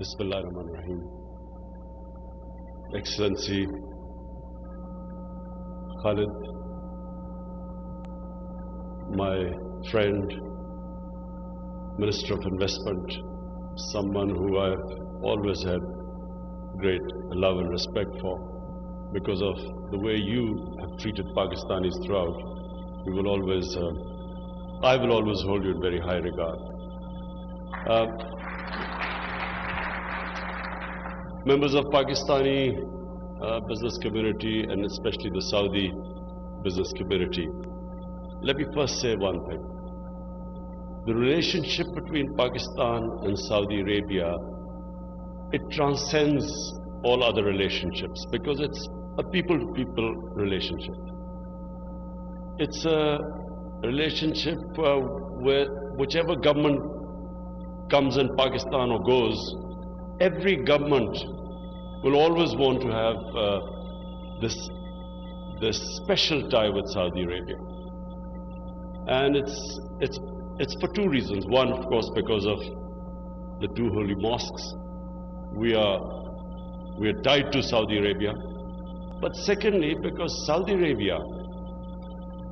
Bismillahirrahmanirrahim. Excellency Khalid, my friend, Minister of Investment, someone who I've always had great love and respect for because of the way you have treated Pakistanis throughout. I will always hold you in very high regard. Members of Pakistani business community and especially the Saudi business community, let me first say one thing. The relationship between Pakistan and Saudi Arabia, it transcends all other relationships because it's a people-to-people relationship. It's a relationship where whichever government comes in Pakistan or goes, every government will always want to have this special tie with Saudi Arabia. And it's for two reasons. One, of course, because of the two holy mosques. We are tied to Saudi Arabia. But secondly, because Saudi Arabia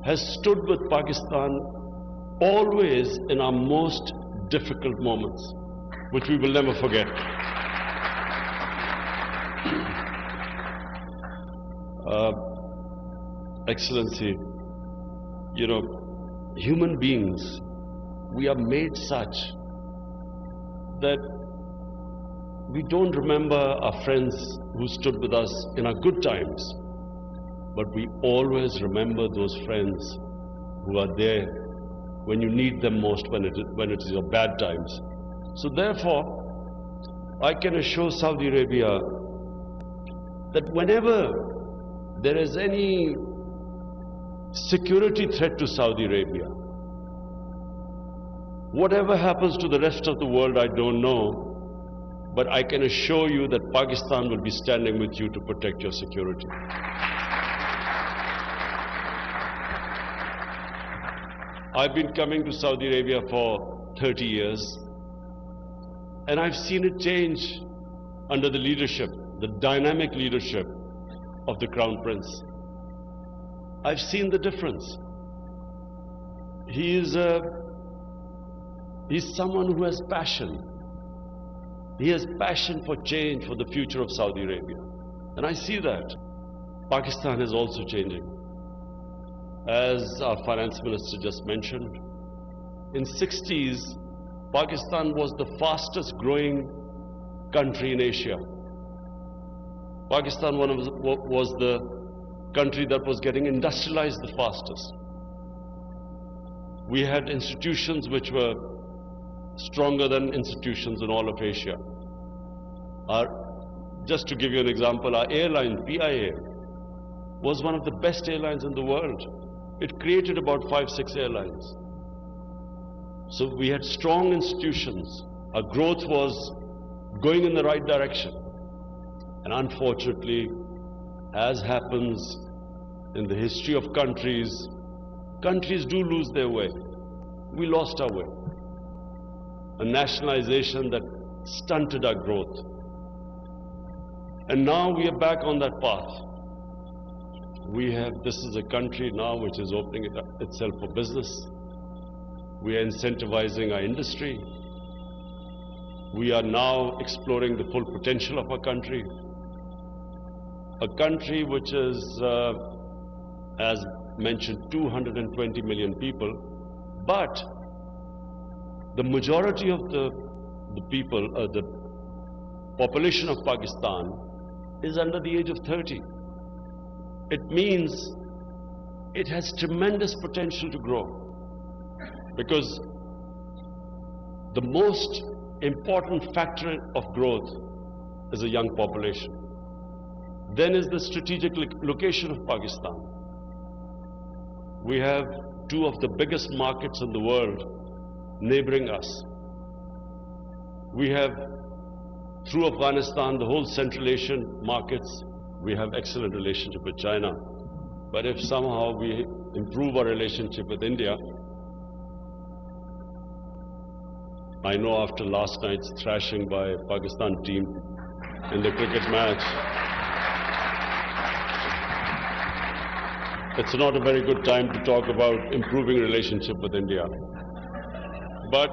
has stood with Pakistan always in our most difficult moments, which we will never forget. Excellency, you know, human beings, we are made such that we don't remember our friends who stood with us in our good times, but we always remember those friends who are there when you need them most, when it is your bad times. So therefore, I can assure Saudi Arabia that whenever there is any security threat to Saudi Arabia, whatever happens to the rest of the world, I don't know, but I can assure you that Pakistan will be standing with you to protect your security. I've been coming to Saudi Arabia for 30 years, and I've seen it change under the leadership, the dynamic leadership of the Crown Prince. I've seen the difference. He's someone who has passion. He has passion for change, for the future of Saudi Arabia. And I see that. Pakistan is also changing. As our finance minister just mentioned, in the 60s, Pakistan was the fastest growing country in Asia. Pakistan was the country that was getting industrialized the fastest. We had institutions which were stronger than institutions in all of Asia. Just to give you an example, our airline, PIA, was one of the best airlines in the world. It created about 5-6 airlines. So we had strong institutions. Our growth was going in the right direction. And unfortunately, as happens in the history of countries, countries do lose their way. We lost our way. A nationalization that stunted our growth. And now we are back on that path. This is a country now which is opening itself for business. We are incentivizing our industry. We are now exploring the full potential of our country. A country which is, as mentioned, 220 million people, but the majority of the people, the population of Pakistan is under the age of 30. It means it has tremendous potential to grow, because the most important factor of growth is a young population. Then is the strategic location of Pakistan. We have two of the biggest markets in the world neighboring us. We have, through Afghanistan, the whole Central Asian markets. We have excellent relationship with China. But if somehow we improve our relationship with India, I know after last night's thrashing by Pakistan team in the cricket match, it's not a very good time to talk about improving relationship with India. But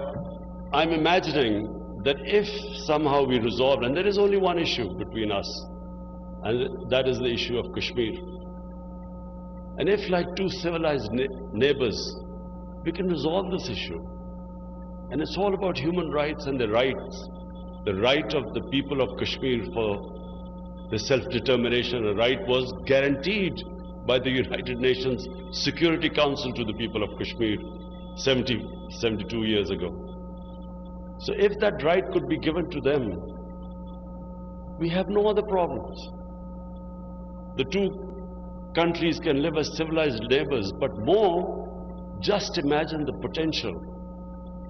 I'm imagining that if somehow we resolve, and there is only one issue between us, and that is the issue of Kashmir. And if, like two civilized neighbors, we can resolve this issue. And it's all about human rights and the rights. The right of the people of Kashmir for the self-determination, a right was guaranteed by the United Nations Security Council to the people of Kashmir 72 years ago. So if that right could be given to them, we have no other problems. The two countries can live as civilized neighbors, but more, just imagine the potential.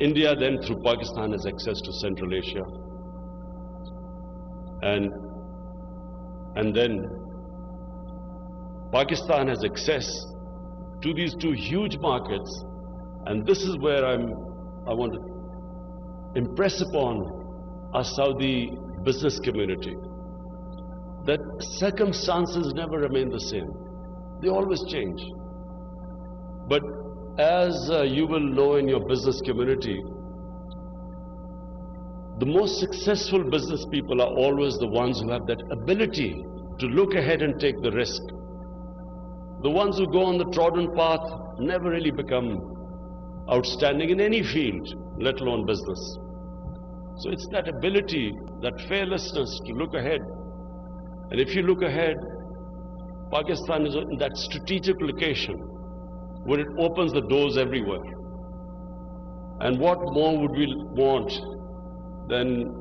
India then through Pakistan has access to Central Asia. And then Pakistan has access to these two huge markets, and this is where I want to impress upon our Saudi business community that circumstances never remain the same. They always change. But as you will know in your business community, the most successful business people are always the ones who have that ability to look ahead and take the risk. The ones who go on the trodden path never really become outstanding in any field, let alone business. So it's that ability, that fearlessness to look ahead. And if you look ahead, Pakistan is in that strategic location where it opens the doors everywhere. And what more would we want than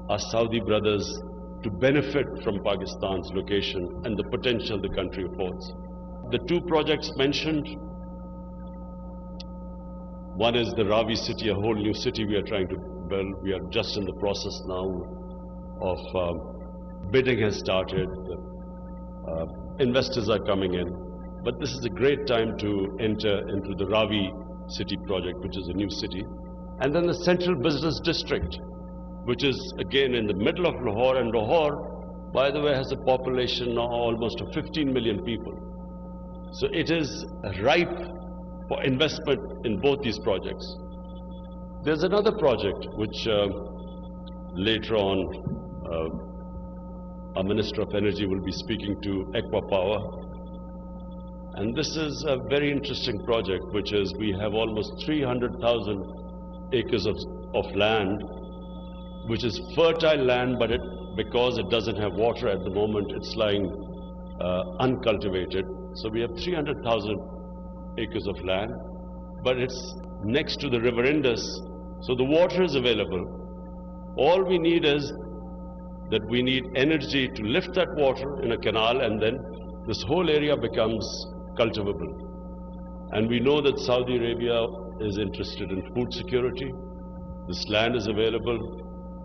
our Saudi brothers to benefit from Pakistan's location and the potential the country affords. The two projects mentioned, one is the Ravi city, a whole new city we are trying to build. We are just in the process now of bidding has started. Investors are coming in. But this is a great time to enter into the Ravi city project, which is a new city. And then the Central Business District, which is again in the middle of Lahore. And Lahore, by the way, has a population now almost of 15 million people. So it is ripe for investment in both these projects. There's another project which later on our Minister of Energy will be speaking to Aqua Power. And this is a very interesting project, which is we have almost 300,000 acres of land, which is fertile land, but because it doesn't have water at the moment, it's lying uncultivated. So we have 300,000 acres of land, but it's next to the river Indus, so the water is available. All we need is that we need energy to lift that water in a canal, and then this whole area becomes cultivable. And we know that Saudi Arabia is interested in food security. This land is available.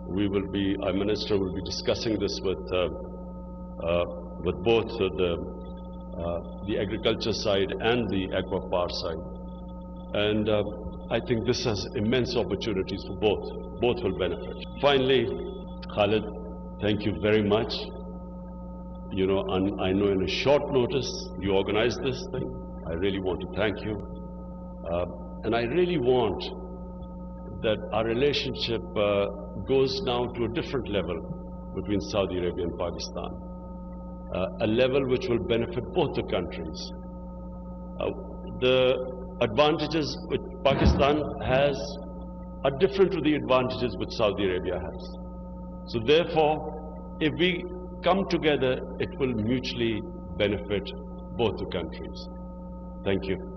Our minister will be discussing this with both the agriculture side and the aqua power side. And I think this has immense opportunities for both. Both will benefit. Finally, Khalid, thank you very much. You know, I know in a short notice you organized this thing. I really want to thank you. And I really want that our relationship goes now to a different level between Saudi Arabia and Pakistan. A level which will benefit both the countries. The advantages which Pakistan has are different to the advantages which Saudi Arabia has. So therefore, if we come together, it will mutually benefit both the countries. Thank you.